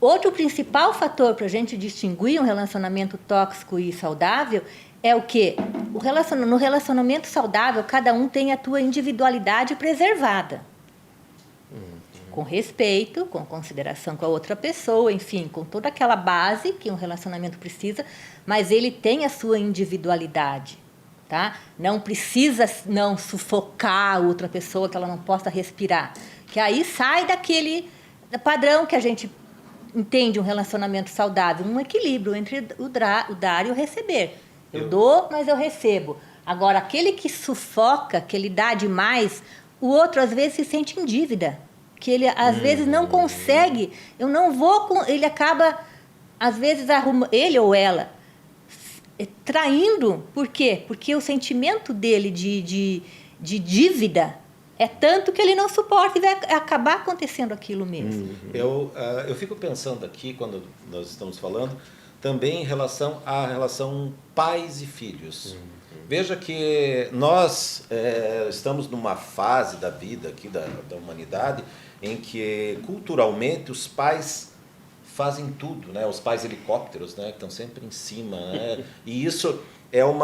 outro principal fator para a gente distinguir um relacionamento tóxico e saudável é o quê? No relacionamento saudável, cada um tem a tua individualidade preservada. Com respeito, com consideração com a outra pessoa, enfim, com toda aquela base que um relacionamento precisa, mas ele tem a sua individualidade. Tá? Não precisa não sufocar a outra pessoa que ela não possa respirar. Que aí sai daquele padrão que a gente entende um relacionamento saudável, um equilíbrio entre o dar e o receber. Eu dou, mas eu recebo. Agora, aquele que sufoca, que ele dá demais, o outro às vezes se sente em dívida. Que ele às vezes não consegue. Eu não vou... Ele acaba, às vezes, ele ou ela... traindo, por quê? Porque o sentimento dele de dívida é tanto que ele não suporta e vai acabar acontecendo aquilo mesmo. Eu fico pensando aqui, quando nós estamos falando, também em relação à relação pais e filhos. Veja que nós estamos numa fase da vida aqui da humanidade em que culturalmente os pais fazem tudo, né? Os pais helicópteros, né? Que estão sempre em cima, né? E isso é um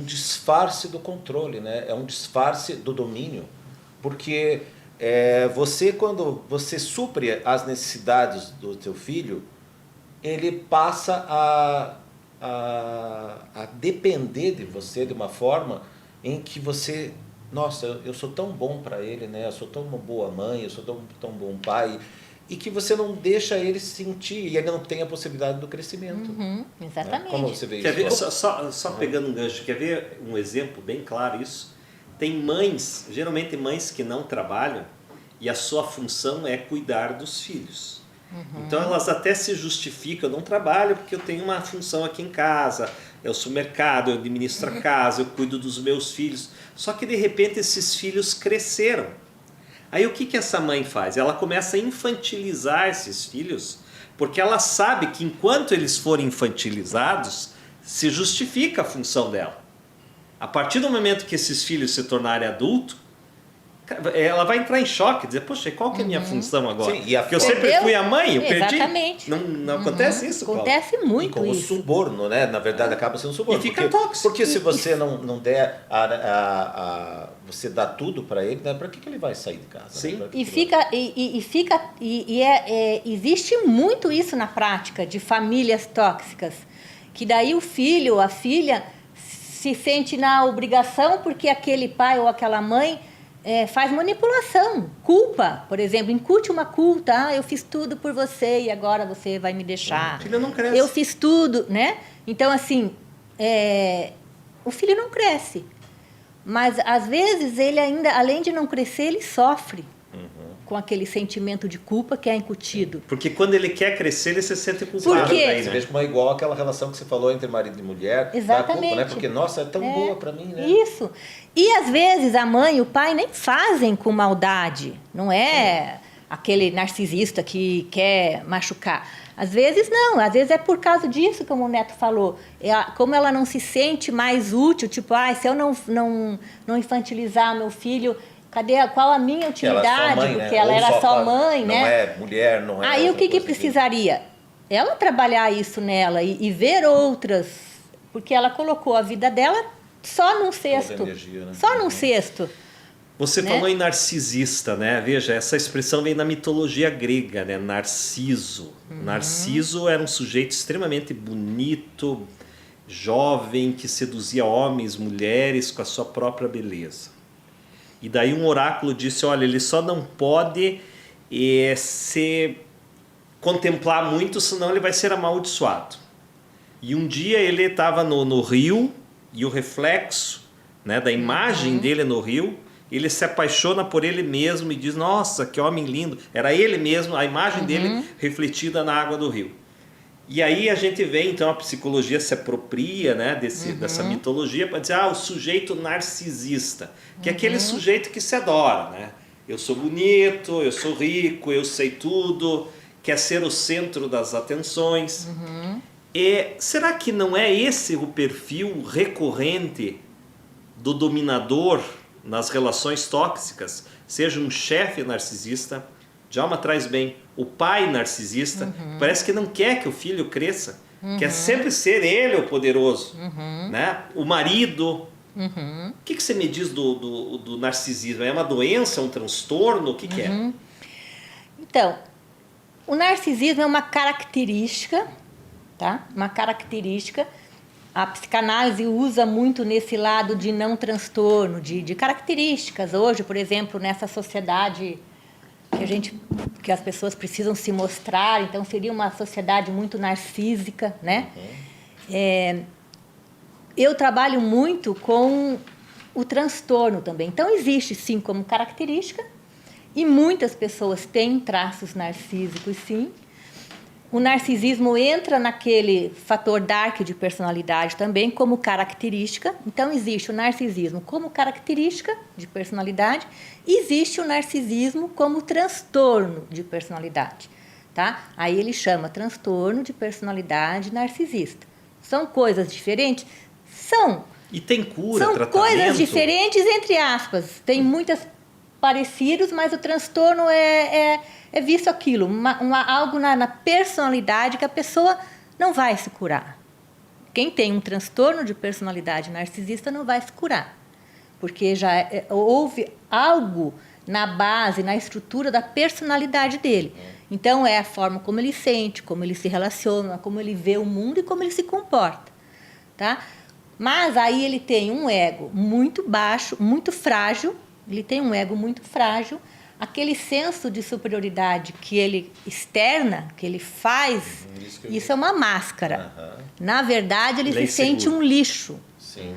disfarce do controle, né? É um disfarce do domínio, porque quando você supre as necessidades do teu filho, ele passa a depender de você de uma forma em que você, nossa, eu sou tão bom para ele, né? Eu sou tão uma boa mãe, eu sou tão bom pai, e que você não deixa ele sentir, e ele não tem a possibilidade do crescimento. Exatamente. Né? Como você vê quer isso? Ver, só pegando um gancho, quer ver um exemplo bem claro isso? Tem mães, geralmente mães que não trabalham, e a sua função é cuidar dos filhos. Então elas até se justificam, eu não trabalho porque eu tenho uma função aqui em casa, eu sou mercado, eu administro a casa, eu cuido dos meus filhos. Só que de repente esses filhos cresceram. Aí o que essa mãe faz? Ela começa a infantilizar esses filhos, porque ela sabe que enquanto eles forem infantilizados, se justifica a função dela. A partir do momento que esses filhos se tornarem adultos, ela vai entrar em choque, dizer, poxa, qual que é a minha função agora? Sim, e porque eu sempre fui a mãe, eu Exatamente. perdi. Não acontece isso, Paulo? Acontece muito como isso. suborno, né? Na verdade, acaba sendo suborno. E fica tóxico. Porque se você não der você dá tudo para ele, né? Para que ele vai sair de casa? Sim. Né? Existe muito isso na prática de famílias tóxicas, que daí o filho, a filha se sente na obrigação porque aquele pai ou aquela mãe faz manipulação, culpa, por exemplo, incute uma culpa, eu fiz tudo por você e agora você vai me deixar. O filho não cresce. Eu fiz tudo, né? Então, assim, o filho não cresce. Mas, às vezes, ele ainda, além de não crescer, ele sofre com aquele sentimento de culpa que é incutido. Porque quando ele quer crescer, ele se sente culpado. Por quê? Daí, Você né? veja como é igual aquela relação que você falou entre marido e mulher. Exatamente. Da culpa, né? Porque, nossa, é tão boa para mim, né? Isso. E, às vezes, a mãe e o pai nem fazem com maldade. Não é aquele narcisista que quer machucar. Às vezes, não. Às vezes é por causa disso, como o Neto falou. Como ela não se sente mais útil, tipo, se eu não infantilizar meu filho... Qual a minha utilidade? Mãe, porque né? ela Ou era só mãe, não né? Não é mulher, não é. Aí o que precisaria? Ela trabalhar isso nela e ver outras, porque ela colocou a vida dela só num cesto. Energia, né? Só num cesto. Você né? falou em narcisista, né? Veja, essa expressão vem da mitologia grega, né? Narciso. Narciso era um sujeito extremamente bonito, jovem, que seduzia homens, mulheres com a sua própria beleza. E daí um oráculo disse, olha, ele só não pode se contemplar muito, senão ele vai ser amaldiçoado. E um dia ele estava no rio, e o reflexo, né, da imagem dele no rio, ele se apaixona por ele mesmo e diz, nossa, que homem lindo. Era ele mesmo, a imagem dele refletida na água do rio. E aí a gente vê, então, a psicologia se apropria, né, dessa mitologia para dizer, o sujeito narcisista, que é aquele sujeito que se adora, né? Eu sou bonito, eu sou rico, eu sei tudo, quer ser o centro das atenções. E será que não é esse o perfil recorrente do dominador nas relações tóxicas? Seja um chefe narcisista, Djalma traz bem, o pai narcisista, parece que não quer que o filho cresça, quer sempre ser ele o poderoso, né? O marido. O que você me diz do narcisismo? É uma doença, um transtorno? O que é? Então, o narcisismo é uma característica, tá? Uma característica. A psicanálise usa muito nesse lado de não transtorno, de características. Hoje, por exemplo, nessa sociedade que as pessoas precisam se mostrar, então seria uma sociedade muito narcísica, né? Eu trabalho muito com o transtorno também. Então existe sim como característica e muitas pessoas têm traços narcísicos, sim. O narcisismo entra naquele fator dark de personalidade também como característica. Então, existe o narcisismo como característica de personalidade e existe o narcisismo como transtorno de personalidade. Tá? Aí ele chama transtorno de personalidade narcisista. São coisas diferentes? São. E tem cura, São tratamento? Coisas diferentes, entre aspas. Tem muitas parecidos, mas o transtorno é visto aquilo, algo na personalidade que a pessoa não vai se curar. Quem tem um transtorno de personalidade narcisista não vai se curar, porque já houve algo na base, na estrutura da personalidade dele. Então, é a forma como ele sente, como ele se relaciona, como ele vê o mundo e como ele se comporta. Tá? Mas aí ele tem um ego muito baixo, muito frágil. Ele tem um ego muito frágil, aquele senso de superioridade que ele externa, que ele faz, isso é uma máscara. Na verdade, ele se sente um lixo. Sim.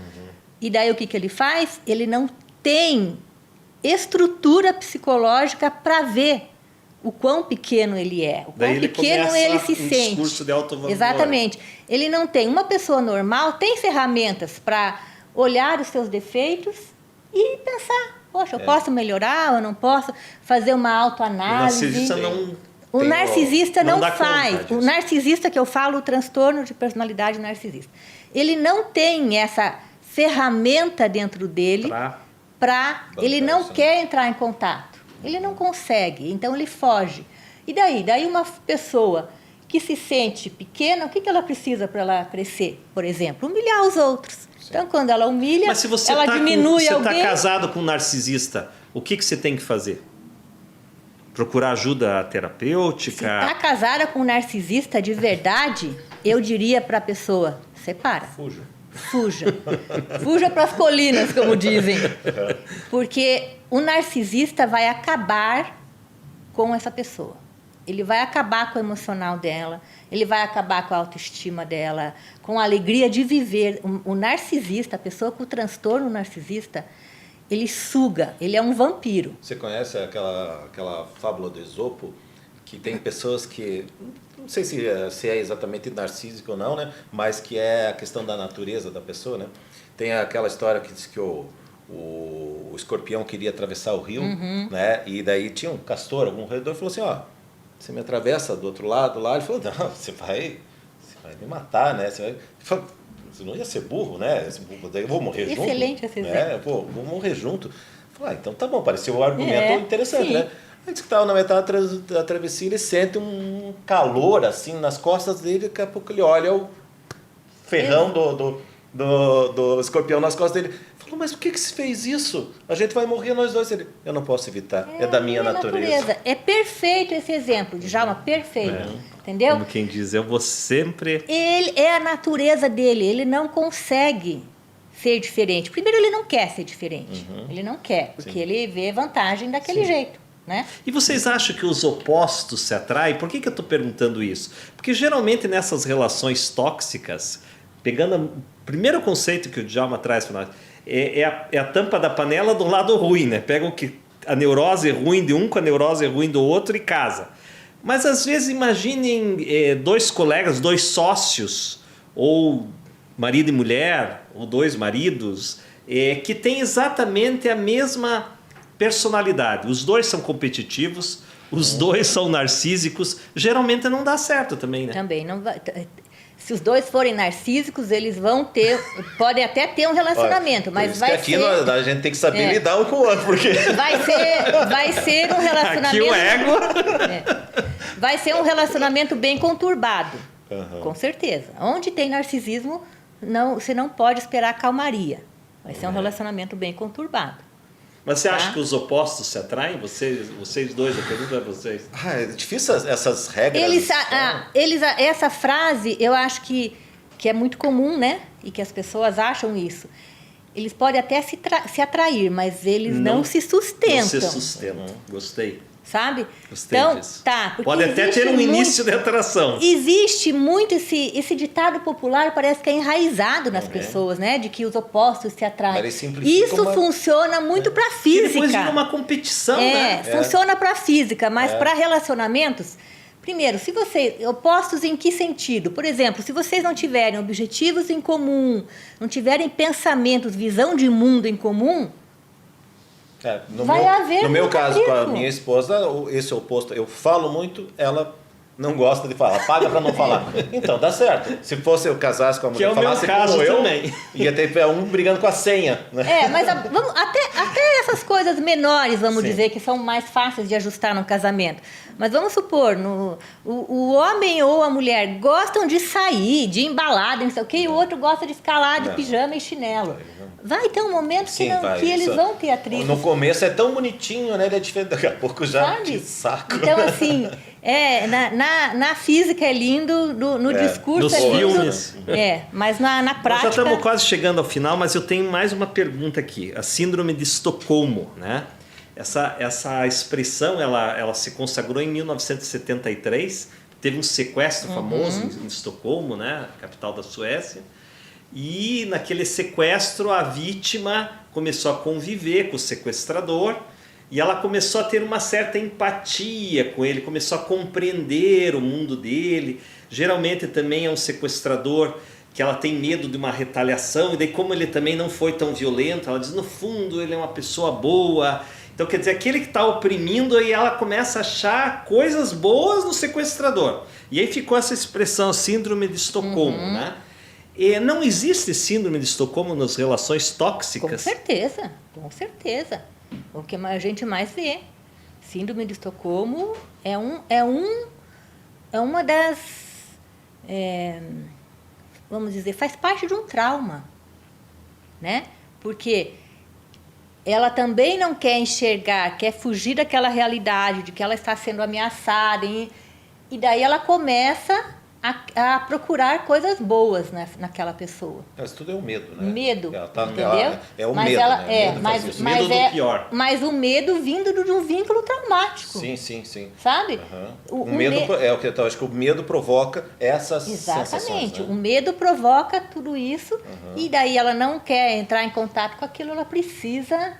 E daí o que ele faz? Ele não tem estrutura psicológica para ver o quão pequeno ele é, o quão pequeno ele se sente. Discurso de autovalor. Exatamente. Ele não tem. Uma pessoa normal tem ferramentas para olhar os seus defeitos e pensar, poxa, eu posso melhorar ou não posso fazer uma autoanálise. O narcisista não faz. O narcisista que eu falo, o transtorno de personalidade narcisista. Ele não tem essa ferramenta dentro dele ele não quer entrar em contato. Ele não consegue, então ele foge. E daí? Daí uma pessoa que se sente pequena, o que ela precisa para ela crescer? Por exemplo, humilhar os outros. Sim. Então, quando ela humilha, mas se você ela diminui alguém... Você está casado com um narcisista, o que você tem que fazer? Procurar ajuda terapêutica? Se está casada com um narcisista de verdade, eu diria para a pessoa, separa. Fuja. Fuja para as colinas, como dizem. Porque o narcisista vai acabar com essa pessoa. Ele vai acabar com o emocional dela, ele vai acabar com a autoestima dela, com a alegria de viver. O narcisista, a pessoa com o transtorno narcisista, ele suga, ele é um vampiro. Você conhece aquela fábula do Esopo, que tem pessoas que, não sei se é exatamente narcísico ou não, né? Mas que é a questão da natureza da pessoa, né? Tem aquela história que diz que o escorpião queria atravessar o rio, né? E daí tinha um castor, algum roedor, e falou assim, você me atravessa do outro lado lá? Ele falou, não, você vai me matar, né? Você não ia ser burro, né? Daí eu vou morrer junto. Excelente esse exemplo. Vou morrer junto. Falei, então tá bom, pareceu um argumento interessante, sim, né? Antes que estava na metade da travessia, ele sente um calor assim nas costas dele, daqui a pouco ele olha o ferrão do escorpião nas costas dele. Falou, mas por que se fez isso? A gente vai morrer nós dois. Ele, eu não posso evitar, é da minha natureza. É perfeito esse exemplo, Djalma, perfeito. Entendeu? Como quem diz, eu vou sempre... Ele é a natureza dele, ele não consegue ser diferente. Primeiro, ele não quer ser diferente. Ele não quer, porque ele vê vantagem daquele jeito. Né? E vocês acham que os opostos se atraem? Por que eu estou perguntando isso? Porque geralmente nessas relações tóxicas, pegando o primeiro conceito que o Djalma traz para nós, é a tampa da panela do lado ruim, né? Pega a neurose ruim de um com a neurose ruim do outro e casa. Mas às vezes imaginem dois colegas, dois sócios, ou marido e mulher, ou dois maridos, que têm exatamente a mesma personalidade. Os dois são competitivos, os dois são narcísicos. Geralmente não dá certo também, né? Também não vai. Se os dois forem narcísicos, eles vão ter, podem até ter um relacionamento, mas vai aqui ser... a gente tem que saber lidar um com o outro, porque... Vai ser um relacionamento... Aqui o ego... Vai ser um relacionamento bem conturbado, com certeza. Onde tem narcisismo, você não pode esperar calmaria. Vai ser um relacionamento bem conturbado. Mas você acha que os opostos se atraem? Vocês dois, eu pergunto a vocês. É difícil essas regras. Essa frase, eu acho que é muito comum, né? E que as pessoas acham isso. Eles podem até se atrair, mas eles não se sustentam. Não se sustentam. Gostei. Sabe? Gostei disso. Porque pode até ter um início de atração. Existe muito esse ditado popular, parece que é enraizado nas pessoas, né? De que os opostos se atraem. Isso funciona muito para física. E depois vira uma competição, né? Funciona para física, mas para relacionamentos... Primeiro, opostos em que sentido? Por exemplo, se vocês não tiverem objetivos em comum, não tiverem pensamentos, visão de mundo em comum... No meu caso, com a minha esposa, esse oposto, eu falo muito, ela não gosta de falar, paga para não falar. Então, dá certo. Se fosse eu casasse com a mulher, falasse como eu, também. Ia ter um brigando com a senha. Né? Mas até essas coisas menores, vamos dizer, que são mais fáceis de ajustar no casamento. Mas vamos supor, o homem ou a mulher gostam de sair, de embalada, não sei o quê, e o outro gosta de ficar lá de pijama e chinelo. Vai ter um momento que eles vão ter atrito. No começo é tão bonitinho, né? Ele é diferente, daqui a pouco já que saco. Então, assim, na física é lindo, no discurso nos filmes. Mas na prática... Nós já estamos quase chegando ao final, mas eu tenho mais uma pergunta aqui. A síndrome de Estocolmo, né? Essa expressão, ela se consagrou em 1973. Teve um sequestro famoso em Estocolmo, né? Capital da Suécia. E naquele sequestro a vítima começou a conviver com o sequestrador e ela começou a ter uma certa empatia com ele, começou a compreender o mundo dele. Geralmente também é um sequestrador que ela tem medo de uma retaliação, e daí como ele também não foi tão violento, ela diz, no fundo ele é uma pessoa boa. Então quer dizer, aquele que está oprimindo, aí ela começa a achar coisas boas no sequestrador. E aí ficou essa expressão, síndrome de Estocolmo, né? E não existe síndrome de Estocolmo nas relações Com tóxicas? certeza, com certeza. O que a gente mais vê. Síndrome de Estocolmo é uma das, vamos dizer, faz parte de um trauma, né? Porque ela também não quer enxergar, quer fugir daquela realidade de que ela está sendo ameaçada, e daí ela começa a procurar coisas boas naquela pessoa. Mas tudo é o medo, né? Medo, Ela tá, entendeu? é o Mas medo, ela, né? O medo faz mas, isso. Medo do pior. Mas o medo vindo de um vínculo traumático, Sim, sim, sim. sabe? Aham. O medo é o que eu acho que o medo provoca essas sensações. Exatamente. Né? O medo provoca tudo isso, e daí ela não quer entrar em contato com aquilo, ela precisa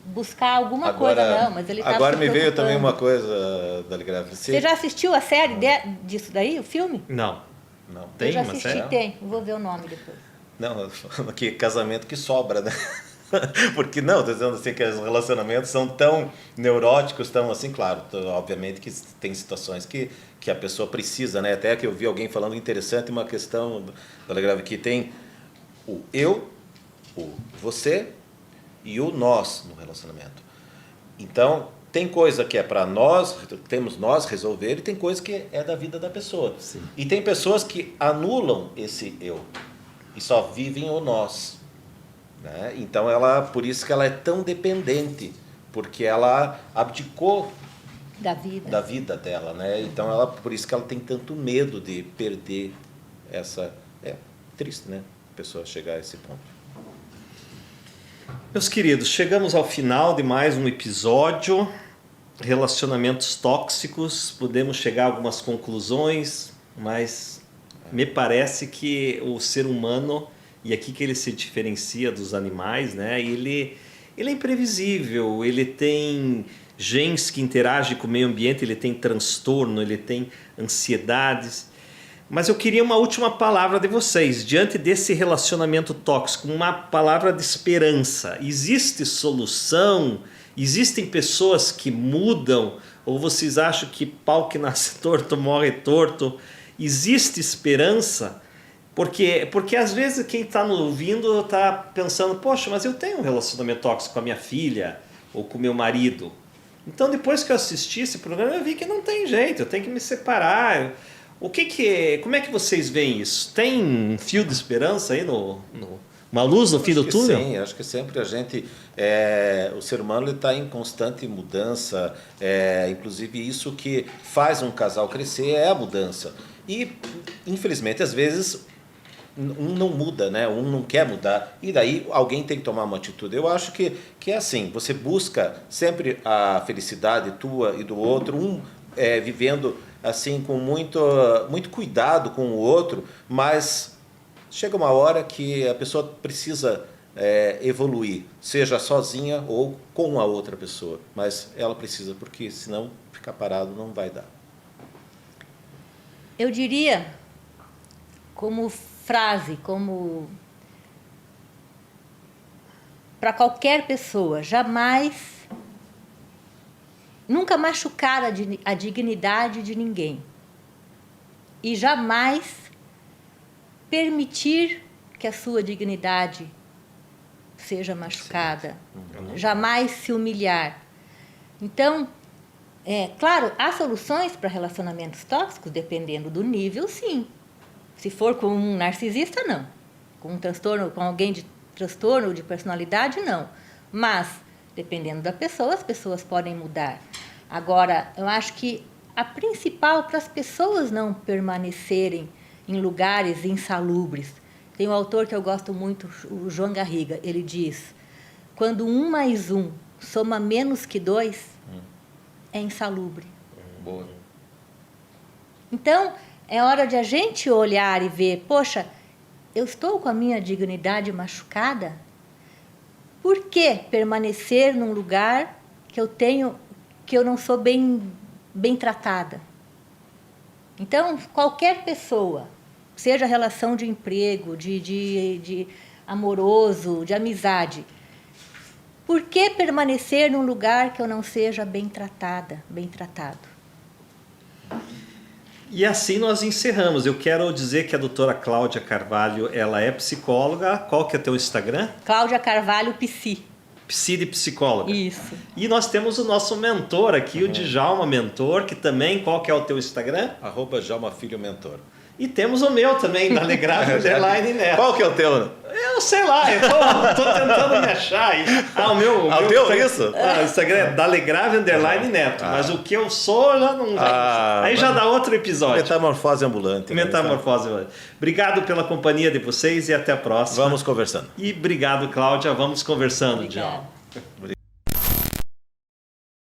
buscar alguma coisa. Não, mas ele tá agora se me veio preocupando. também uma coisa, Dali Grave. Você já assistiu a série disso daí, o filme? Não. Não. Tem Eu já uma assisti, série? tem. Eu vou ver o nome depois. Não, eu tô falando que casamento que sobra, né? Porque não, tô dizendo assim que os relacionamentos são tão neuróticos, tão assim, claro, obviamente que tem situações que a pessoa precisa, né? Até que eu vi alguém falando interessante, uma questão, Dali Grave, que tem o eu, o você e o nós no relacionamento. Então, tem coisa que é para nós, temos nós resolver, e tem coisa que é da vida da pessoa. Sim. E tem pessoas que anulam esse eu e só vivem o nós. Né? Então, por isso que ela é tão dependente, porque ela abdicou Da vida. da vida dela. Né? Então, por isso que ela tem tanto medo de perder essa... É triste, né? A pessoa chegar a esse ponto. Meus queridos, chegamos ao final de mais um episódio. Relacionamentos tóxicos. Podemos chegar a algumas conclusões, mas me parece que o ser humano, e aqui que ele se diferencia dos animais, né? Ele é imprevisível, ele tem genes que interagem com o meio ambiente, ele tem transtorno, ele tem ansiedades. Mas eu queria uma última palavra de vocês. Diante desse relacionamento tóxico, uma palavra de esperança. Existe solução? Existem pessoas que mudam? Ou vocês acham que pau que nasce torto morre torto? Existe esperança? Porque às vezes quem está nos ouvindo está pensando, poxa, mas eu tenho um relacionamento tóxico com a minha filha ou com o meu marido. Então depois que eu assisti esse programa eu vi que não tem jeito, eu tenho que me separar. Como é que vocês veem isso? Tem um fio de esperança aí, uma luz no fim do túnel? Sim, acho que sempre a gente, o ser humano está em constante mudança, inclusive isso que faz um casal crescer é a mudança. E, infelizmente, às vezes, um não muda, né? Um não quer mudar, e daí alguém tem que tomar uma atitude. Eu acho que é assim, você busca sempre a felicidade tua e do outro, vivendo assim com muito cuidado com o outro, mas chega uma hora que a pessoa precisa evoluir, seja sozinha ou com a outra pessoa, mas ela precisa, porque senão ficar parado não vai dar. Eu diria, como frase, como para qualquer pessoa, jamais, nunca machucar a dignidade de ninguém. E jamais permitir que a sua dignidade seja machucada. Jamais se humilhar. Então, claro, há soluções para relacionamentos tóxicos, dependendo do nível, sim. Se for com um narcisista, não. Com um transtorno, com alguém de transtorno de personalidade, não. Mas, dependendo da pessoa, as pessoas podem mudar. Agora, eu acho que a principal para as pessoas não permanecerem em lugares insalubres. Tem um autor que eu gosto muito, o João Garriga, ele diz: quando 1 mais 1 soma menos que 2, é insalubre. Boa. Então, é hora de a gente olhar e ver, poxa, eu estou com a minha dignidade machucada? Por que permanecer num lugar que eu não sou bem tratada? Então, qualquer pessoa, seja relação de emprego, de amoroso, de amizade, por que permanecer num lugar que eu não seja bem tratada, bem tratado? E assim nós encerramos. Eu quero dizer que a doutora Cláudia Carvalho, ela é psicóloga. Qual que é teu Instagram? Cláudia Carvalho Psi. Psi de psicóloga. Isso. E nós temos o nosso mentor aqui, o Djalma Mentor, que também, qual que é o teu Instagram? @Djalma Filho Mentor. E temos o meu também, da Legrave Underline Neto. Qual que é o teu? Eu sei lá, eu tô tentando me achar aí. O meu teu, Instagram, isso? O Instagram é Dalegrave Underline Neto. Mas o que eu sou, já não... aí já dá outro episódio. Metamorfose ambulante. Metamorfose. Obrigado pela companhia de vocês e até a próxima. Vamos conversando. E obrigado, Cláudia. Vamos conversando, Obrigada. Djalma.